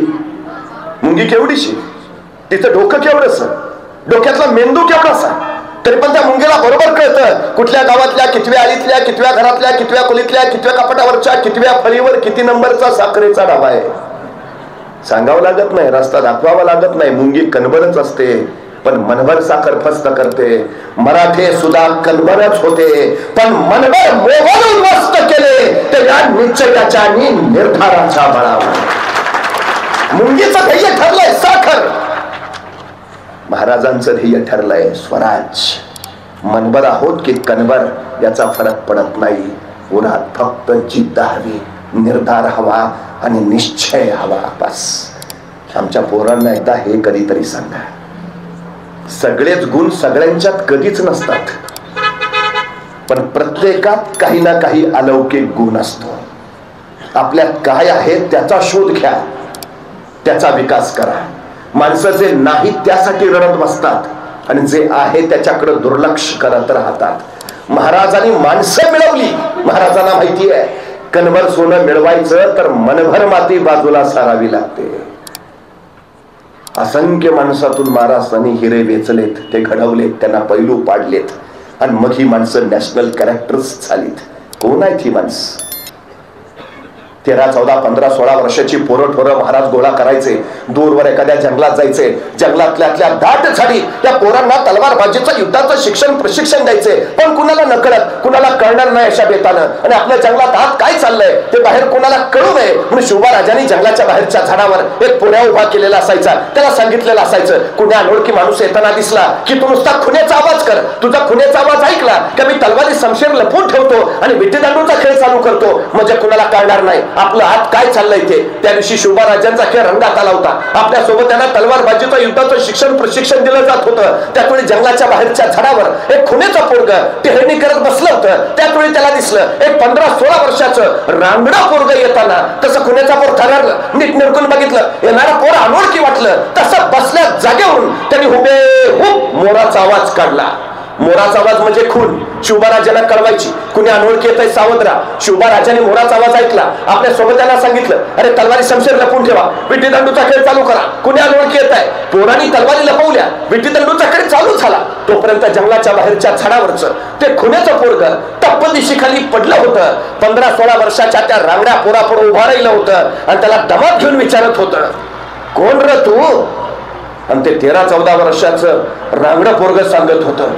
मुंगी केवढीशी, तिचं डोकं केवढंस, डोक्यातला मेंदू केवढासा, तरी पण त्या मुंगीला बरोबर कळतं कुठल्या गावातल्या कितव्या आळीतल्या, कितव्या घरातल्या, कितव्या खोलीतल्या, कितव्या कपाटावरच्या, कितव्या फळीवर किती नंबरचा साखरेचा डबा आहे. सांगावं लागत नाही, रस्ता दाखवावा लागत नाही. मुंगी कणभरच असते, पण मनभर साखर फस्त करते. मराठे सुद्धा कणभरच होते, पण मनभर मोहन मस्त केले ते या निश्चयाच्या आणि निर्धाराच्या बळावर. मुंगीचं ध्येय ठरलंय साखर, महाराजांचं ध्येय ठरलंय स्वराज. मनभर आहोत की कणभर याचा फरक पडत नाही. उन्हात फक्त जिद्द हवी, निर्धार हवा आणि निश्चय हवा. बस. आमच्या पोरांना एकदा हे कधीतरी सांगा, सगळेच गुण सगळ्यांच्यात कधीच नसतात, पण प्रत्येकात काही ना काही अलौकिक गुण असतो. आपल्यात काय आहे त्याचा शोध घ्या, त्याचा विकास करा. माणसं जे नाही त्यासाठी रडत बसतात आणि जे आहे त्याच्याकडे दुर्लक्ष करत राहतात. महाराजांनी माणसं मिळवली. महाराजांना माहिती आहे कणभर सोनं मिळवायचं तर मनभर माती बाजूला सारावी लागते. असंख्य माणसातून महाराजांनी हिरे वेचलेत, ते घडवलेत, त्यांना पैलू पाडलेत आणि मग ही माणसं नॅशनल कॅरेक्टर्स झालीत. कोण आहेत ही माणसं? 13, 14, 15, 16 वर्षाची पोरं ठोरं महाराज गोळा करायचे, दूरवर एखाद्या जंगलात जायचे, जंगलातल्या दाट झाडी त्या पोरांना तलवारबाजीचं युद्धाचं शिक्षण प्रशिक्षण द्यायचे, पण कुणाला नकळत, कुणाला कळणार नाही अशा बेतानं. आणि आपल्या जंगलात आत काय चाललंय ते बाहेर कुणाला कळू नये म्हणून शिवबाराजांनी जंगलाच्या बाहेरच्या झाडावर एक पुण्या उभा केलेला असायचा. त्याला सांगितलेलं असायचं, कुण्या अनोळखी माणूस येताना दिसला की तू नुसता खुन्याचा आवाज कर. तुझा खुन्याचा आवाज ऐकला की मी तलवारी शमशेर लपवून ठेवतो आणि विट्टीदांडूचा खेळ चालू करतो, म्हणजे कुणाला कळणार नाही. आपलं हात काय चाललंय ते. त्या दिवशी शिवबाराजांचा खेळ रंगात आला होता. आपल्या सोबत त्यांना तलवारबाजीचं युद्धाचं प्रशिक्षण दिलं जात होतं. त्यावेळी जंगलाच्या बाहेरच्या झाडावर एक खुनेचं पोरग टेहळणी करत बसलं होतं. त्यावेळी त्याला दिसलं एक 15-16 वर्षाचं रांगडा पोरग येताना. तसं खुनेचा पोर थररलं, नीट निरकून बघितलं, येणारा पोर अनोळखी वाटलं. तसं बसल्या जागेवरून त्यांनी हुबेहूब मोराचा आवाज काढला. मोराचा आवाज म्हणजे खून. शिवबाराजांना कळवायची, कुणी अनोळखी येतंय सावध राहा. शिवबाराजांनी मोराचा आवाज ऐकला. आपल्या सोबत्यांना सांगितलं, अरे तलवारी शमशेर लपवून ठेवा, विटीदंडूचा खेळ चालू करा, कुणी अनोळखी येत आहे. पोरांनी तलवारी लपवल्या, विटीदंडूचा खेळ चालू झाला. तोपर्यंत जंगलाच्या बाहेरच्या झाडावरचं ते खुनेचं पोरग टप्प दिशेखाली पडलं होतं. 15-16 वर्षाच्या त्या रांगड्या पोरापुढे उभा राहिलं होतं आणि त्याला दमात घेऊन विचारत होतं, कोण रे तू? आणि ते 13-14 वर्षाचं रांगडं पोरग सांगत होतं,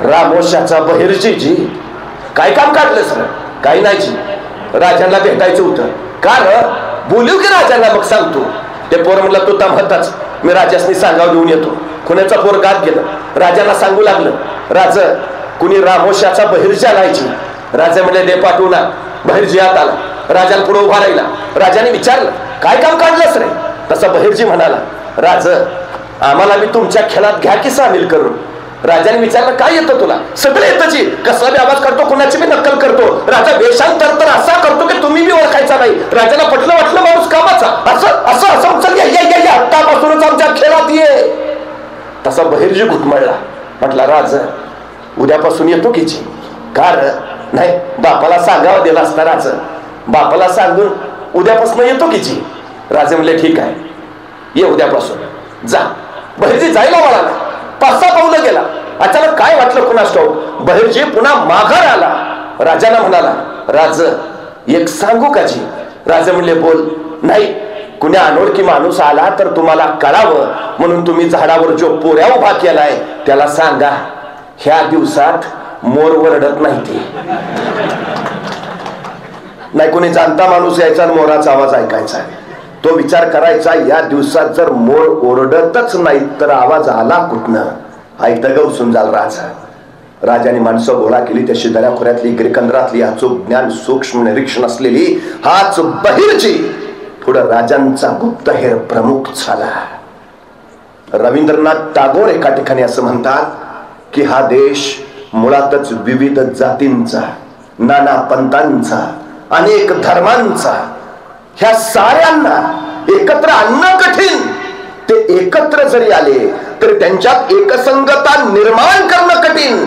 रामोशाचा बहिर्जीजी. काय काम काढलं सर? काही नाही जी, राजांना भेटायचं होतं. का र? बोलू की राजांना, मग सांगतो. ते पोर म्हणलं, तू तमहताच, मी राजासनी सांगाव देऊन येतो. खुण्याचा पोर गात गेलं, राजांना सांगू लागलं, राज कुणी रामोशाचा बहिर्जी आलायची. राजा म्हणले, दे पाठवू ना. बहिर्जी आत आला, राजाला पुढे उभा राहिला. राजाने विचारलं, काय काम काढलंस रे? तसा बहिर्जी म्हणाला, राज आम्हाला मी तुमच्या खेळात घ्या की सामील करून. राजाने विचारलं, काय येतं तुला? सगळं येतं जी. कसला बी आवाज करतो, कुणाची बी नक्कल करतो. राजा वेषांतर तर असा करतो की तुम्ही बी ओळखायचा नाही. राजाला पटलं वाटलं माणूस कामाचा. असं असं असं चल या आत्तापासूनच आमच्या खेळात ये. तसा बहिर्जी घुटमळला, म्हटला, राज उद्यापासून येतो की जी. कार नाही, बापाला सांगावं दिला असता. राज बापाला सांगून उद्यापासून येतो की जी. राजे म्हणले, ठीक आहे, ये उद्यापासून जा. बहिर्जी जायला वळाला, 5-6 पावलं गेला. अचानक काय वाटलं कुणास ठाऊक, बहिर्जी पुन्हा माघार आला. राजाला म्हणाला, राज एक सांगू का जी? राजे म्हणले, बोल. नाही, कुण्या अनोळखी माणूस आला तर तुम्हाला कळावं म्हणून तुम्ही झाडावर जो पोऱ्या उभा केलाय त्याला सांगा, ह्या दिवसात मोर वरडत नाही. ते नाही, कोणी जाणता माणूस यायचा आणि मोराचा आवाज ऐकायचा. तो विचार करायचा, या दिवसात जर मोर ओरडतच नाही तर आवाज आला कुठनं? ऐकतं गवसून जाल राजा. राजाने माणसं गोळा केली. त्या शेजाऱ्याखोऱ्यातली गिरकंदरातली अचूक ज्ञान सूक्ष्म निरीक्षण असलेली हाच बहिर्जी पुढं राजांचा गुप्तहेर प्रमुख झाला. रवींद्रनाथ टागोर एका ठिकाणी असं म्हणतात की हा देश मुळातच विविध जातींचा, नाना पंथांचा, अनेक धर्मांचा, ह्या साऱ्यांना एकत्र आणणं कठीण. ते एकत्र जरी आले तरी त्यांच्यात एकसंगता निर्माण करणं कठीण.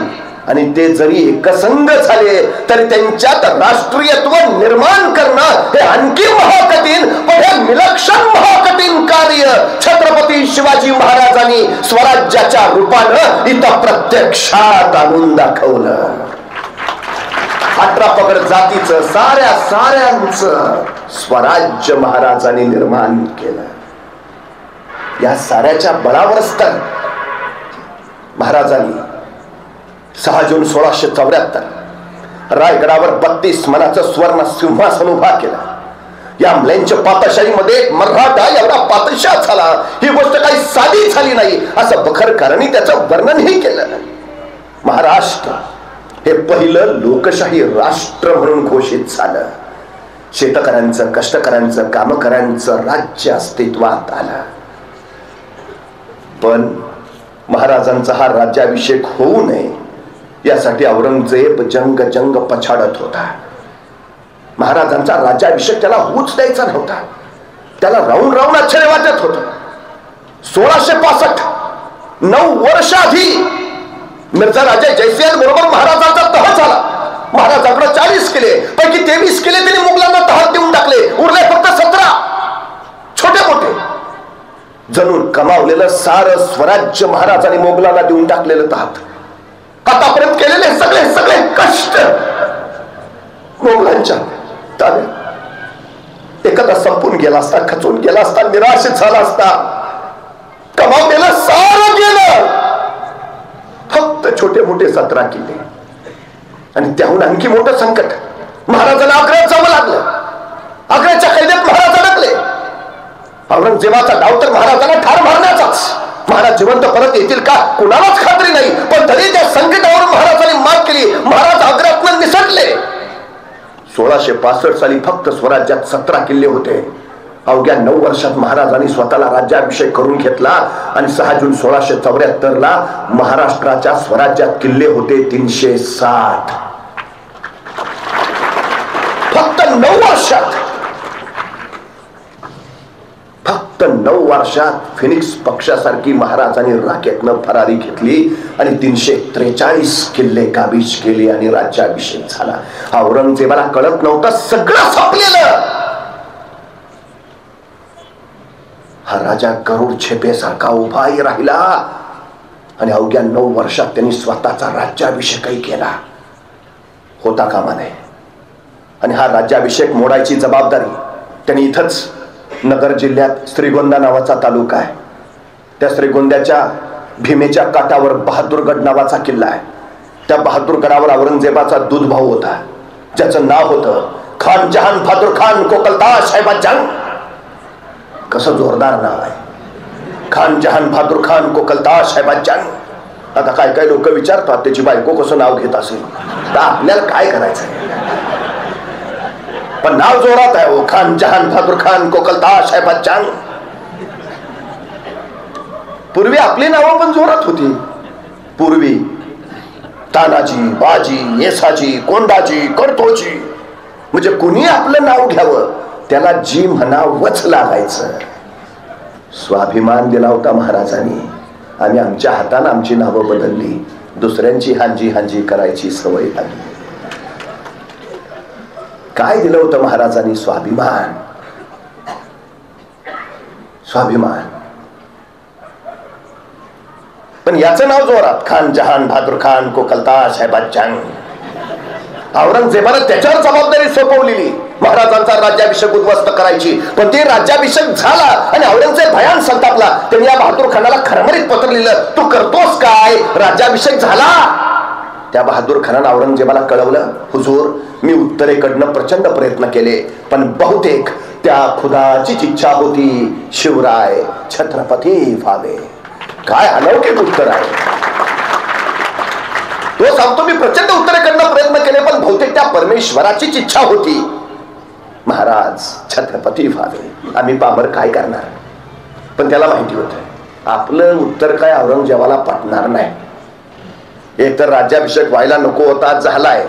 आणि ते जरी एकसंग झाले तरी त्यांच्यात राष्ट्रीयत्व निर्माण करणं हे आणखी महाकठीण. पण हे विलक्षण महाकठीण कार्य छत्रपती शिवाजी महाराजांनी स्वराज्याच्या रूपानं इथं प्रत्यक्षात आणून दाखवलं. 18 पगड जातीचं साऱ्यांचं स्वराज्य महाराजांनी निर्माण केलं. या साऱ्याच्या बळावरच तर महाराजांनी 6 जून 1674 रायगडावर 32 मनाचं स्वर्ण सिंहासन उभा केला. या म्लेंच्या पातशाहीमध्ये मराठा एवढा पातशाह झाला, ही गोष्ट काही साधी झाली नाही असं बखरकरांनी त्याचं वर्णनही केलं. महाराष्ट्र हे पहिलं लोकशाही राष्ट्र म्हणून घोषित झालं. शेतकऱ्यांचं, कष्टकऱ्यांचं, कामकऱ्यांचं राज्य अस्तित्वात आलं. पण महाराजांचा हा राज्याभिषेक होऊ नये यासाठी औरंगजेब जंग पछाडत होता. महाराजांचा राज्याभिषेक त्याला होऊच द्यायचा नव्हता. त्याला राहून आश्चर्य वाटत होतं. 1665 9 वर्ष आधी मिर्झा राजे जयसिंह बरोबर महाराजांचा तह झाला. महाराजांकडे 40 किल्ले पैकी 23 किल्ले त्यांनी मुघलांना तहात देऊन टाकले. उरले फक्त 17 छोटे मोठे. जणू कमावलेलं सारं स्वराज्य महाराजांनी मोगलांना देऊन टाकलेलं तहात. आतापर्यंत केलेले सगळे कष्ट मोगलांच्या ताब्यात एखादा संपून गेला असता, खचून गेला असता, निराश झाला असता. कमावलेलं सारं गेलं. फक्त छोटे मोठे 17 किल्ले. आणि त्याहून आणखी मोठं संकट महाराजांना आग्र्यात जावं लागलं. आग्र्याच्या कैद्यात महाराज अडकले. औरंगजेबाचा डाव तर महाराजांना ठार मारण्याचाच. महाराज जिवंत परत येतील का कुणालाच खात्री नाही. पण तरी त्या संकटावर महाराजांनी मात केली. महाराज आग्र्यातनं निसटले. 1665 साली फक्त स्वराज्यात 17 किल्ले होते. अवघ्या 9 वर्षात महाराजांनी स्वतःला राज्याभिषेक करून घेतला आणि 6 जून 1674 ला महाराष्ट्राच्या स्वराज्यात किल्ले होते 360. फक्त 9 वर्षात, फक्त 9 वर्षात फिनिक्स पक्षासारखी महाराजांनी राखेतनं फरारी घेतली आणि 343 किल्ले काबीज केले आणि राज्याभिषेक झाला. औरंगजेबाला कळत नव्हतं सगळं संपलेलं. हा राजा गरुड छेपेसारखा उभाही राहिला आणि अवघ्या 9 वर्षात त्यांनी स्वतःचा राज्याभिषेकही केला. होता कामा नये. आणि हा राज्याभिषेक मोडायची जबाबदारी त्यांनी इथंच नगर जिल्ह्यात श्रीगोंदा नावाचा तालुका आहे, त्या श्रीगोंद्याच्या भीमेच्या काठावर बहादूरगड नावाचा किल्ला आहे. त्या बहादूरगडावर औरंगजेबाचा दूध भाऊ होता, ज्याचं नाव होतं खान जहान बहादूर खान कोकलताज साहेबाजान. कसं जोरदार नाव आहे, खान जहान बहादूर खान कोकलताज साहेबाजान. आता काय काय लोक विचारतात त्याची बायको कसं नाव घेत असेल, तर आपल्याला काय करायचं, पण नाव जोरात आहे. हो, खान जहान बहादूर खान कोकलताज साहेबाजान. पूर्वी आपली नावं पण जोरात होती. पूर्वी तानाजी, बाजी, येसाजी, कोंडाजी, करतोजी, म्हणजे कुणी आपलं नाव घ्यावं त्याला जी म्हणावंच लागायचं. स्वाभिमान दिला होता महाराजांनी. आम्ही आमच्या हाताने आमची नावं बदलली, दुसऱ्यांची हांजी हांजी करायची सवय लागली. काय दिलं होतं महाराजांनी? स्वाभिमान. स्वाभिमान. पण याचं नाव जोरात खान जहान बहादूर खान कोकलताज साहेबाजान. औरंगजेबाने त्याच्यावर जबाबदारी सोपवलेली, महाराजांचा राज्याभिषेक उद्ध्वस्त करायची. पण ते राज्याभिषेक झाला आणि औरंगजेब भयान संतापला. त्यांनी या बहादूर खानाला खरमरीत पत्र लिहिलं, तू करतोस काय? राज्याभिषेक झाला. त्या बहादूर खानानं औरंगजेबाला कळवलं, हुजूर मी उत्तरेकडनं प्रचंड प्रयत्न केले, पण बहुतेक त्या खुदाचीच इच्छा होती शिवराय छत्रपती व्हावे. काय अलौकिक उत्तर आहे. तो सांगतो मी प्रचंड उत्तरेकडनं प्रयत्न केले, पण बहुतेक त्या परमेश्वराचीच इच्छा होती महाराज छत्रपती व्हावे. आम्ही पामर काय करणार. पण त्याला माहिती होतं आपलं उत्तर काय औरंगजेबाला पटणार नाही. एक तर राज्याभिषेक व्हायला नको होता, झालाय.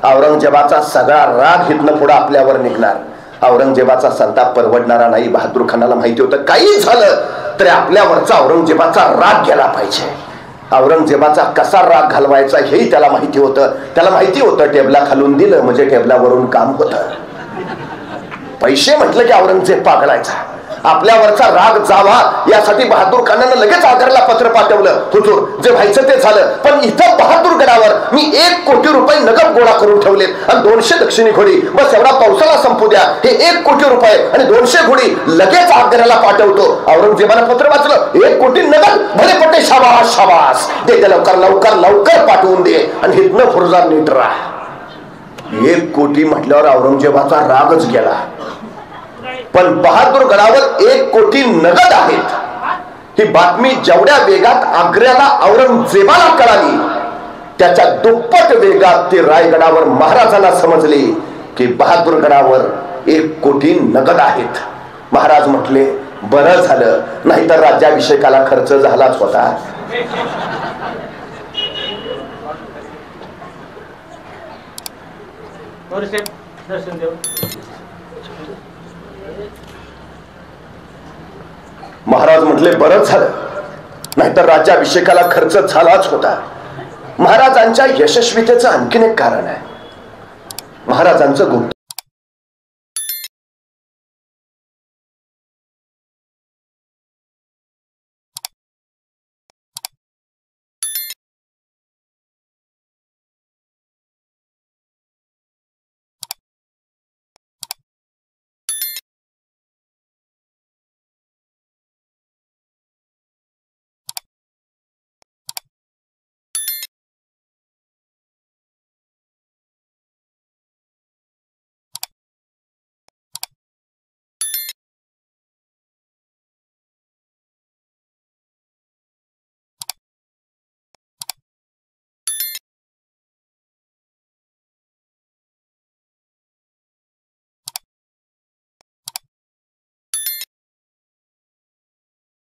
औरंगजेबाचा सगळा राग हितनं पुढे आपल्यावर निघणार. औरंगजेबाचा संताप परवडणारा नाही. बहादूर खानाला माहिती होतं काही झालं तरी आपल्यावरचा औरंगजेबाचा राग गेला पाहिजे. औरंगजेबाचा कसा राग घालवायचा हेही त्याला माहिती होतं. त्याला माहिती होतं टेबला खालून दिलं म्हणजे टेबलावरून काम होतं. पैसे म्हटलं की औरंगजेब पागळायचा. आपल्यावरचा राग जावा यासाठी बहादूर खानानं लगेच आग्र्याला पत्र पाठवलं, हुजूर जे व्हायचं ते झालं, पण इथं बहादूरगडावर मी 1 कोटी रुपये नगद गोळा करून ठेवलेत आणि 200 दक्षिणी घोडी, बस एवढा पावसाला संपू द्या. हे 1 कोटी रुपये आणि 200 घोडी लगेच आग्र्याला पाठवतो. औरंगजेबानं पत्र वाचलं, 1 कोटी नगद, भले पटे शाबास शाबास, दे लवकर लवकर लवकर पाठवून दे आणि हितनं फुरजार नीट राहा. 1 कोटी म्हटल्यावर औरंगजेबाचा रागच गेला. पण बहादूरगडावर 1 कोटी नगद आहेत ही बातमी जेवढ्या वेगात आग्र्याला औरंगजेबाला कळाली, त्याच्या दुप्पट वेगात ते रायगडावर महाराजांना समजले की बहादूरगडावर 1 कोटी नगद आहेत. महाराज म्हटले बरं झालं, नाहीतर राज्याभिषेकाला खर्च झालाच होता. महाराज म्हटले बरंच झालं, नाहीतर राज्याभिषेकाला खर्च झालाच होता. महाराजांच्या यशस्वीतेचं आणखीन एक कारण आहे. महाराजांचं गुप्त